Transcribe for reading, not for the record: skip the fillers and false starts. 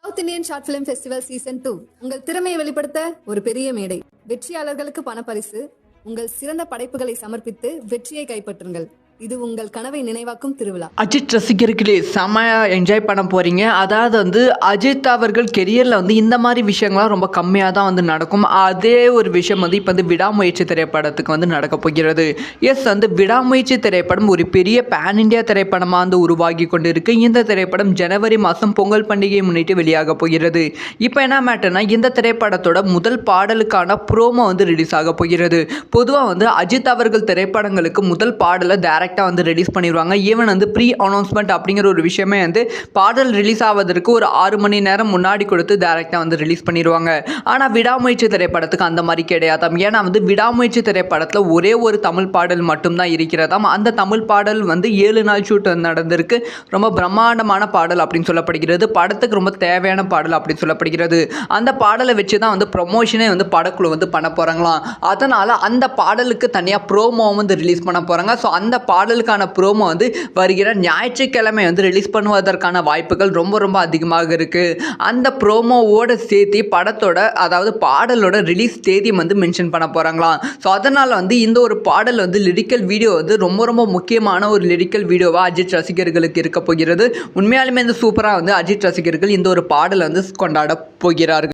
South Indian short film festival season 2 உங்கள் திறமையை வெளிப்படுத்த ஒரு பெரிய மேடை. வெற்றியாளர்களுக்கு பணப்பரிசு. உங்கள் சிறந்த படைப்புகளை சமர்ப்பித்து வெற்றியை கைப்பற்றுங்கள். இது உங்கள் கனவை நினைவாக்கும் திருவிழா. அஜித் ரசிகர்களே செம்மையா என்ஜாய் பண்ண போறீங்க. அதாவது அஜித் அவர்கள் கெரியரில் இந்த மாதிரி விஷயங்கள்லாம் ரொம்ப கம்மியாக தான் நடக்கும். அதே ஒரு விஷயம் இப்போ விடாமுயற்சி திரைப்படத்துக்கு நடக்க போகிறது. எஸ் விடாமுயற்சி திரைப்படம் ஒரு பெரிய பேன் இண்டியா திரைப்படமாக உருவாகி கொண்டு இருக்கு. இந்த திரைப்படம் ஜனவரி மாதம் பொங்கல் பண்டிகையை முன்னிட்டு வெளியாக போகிறது. இப்போ என்ன மேட்டர்னா, இந்த திரைப்படத்தோட முதல் பாடலுக்கான ப்ரோமோ ரிலீஸ் ஆக போகிறது. பொதுவாக அஜித் அவர்கள் திரைப்படங்களுக்கு முதல் பாடலை ரிலீஸ் பண்ணிடுவாங்க. ஈவன் ப்ரீ அனௌன்ஸ்மெண்ட் அப்படிங்கிற ஒரு விஷயமே பாடல் ரிலீஸ் ஆவதற்கு ஒரு 6 மணி நேரம் முன்னாடி கொடுத்து டைரக்டாக ரிலீஸ் பண்ணிடுவாங்க. ஆனால் விடாமுயற்சி திரைப்படத்துக்கு அந்த மாதிரி கிடையாதாம். ஏன்னா விடாமுயற்சி திரைப்படத்தில் ஒரே ஒரு தமிழ் பாடல் மட்டும்தான் இருக்கிறதாம். அந்த தமிழ் பாடல் 7 நாள் ஷூட் நடந்திருக்கு. ரொம்ப பிரம்மாண்டமான பாடல் அப்படின்னு சொல்லப்படுகிறது. படத்துக்கு ரொம்ப தேவையான பாடல் அப்படின்னு சொல்லப்படுகிறது. அந்த பாடலை வச்சு தான் ப்ரொமோஷனே படக்குழு பண்ண போகிறாங்களாம். அதனால் அந்த பாடலுக்கு தனியாக ப்ரோமோ ரிலீஸ் பண்ண போகிறாங்க. ஸோ அந்த பாடலுக்கான ப்ரோமோ வருகிற ஞாயிற்றுக்கிழமை ரிலீஸ் பண்ணுவதற்கான வாய்ப்புகள் ரொம்ப ரொம்ப அதிகமாக இருக்குது. அந்த ப்ரோமோவோட சேர்த்து படத்தோட அதாவது பாடலோட ரிலீஸ் தேதி மென்ஷன் பண்ண போகிறாங்களாம். ஸோ அதனால் இந்த ஒரு பாடல் லிரிக்கல் வீடியோ ரொம்ப ரொம்ப முக்கியமான ஒரு லிரிக்கல் வீடியோவாக அஜித் ரசிகர்களுக்கு இருக்க போகிறது. உண்மையாலுமே சூப்பராக அஜித் ரசிகர்கள் இந்த ஒரு பாடல் கொண்டாட போகிறார்கள்.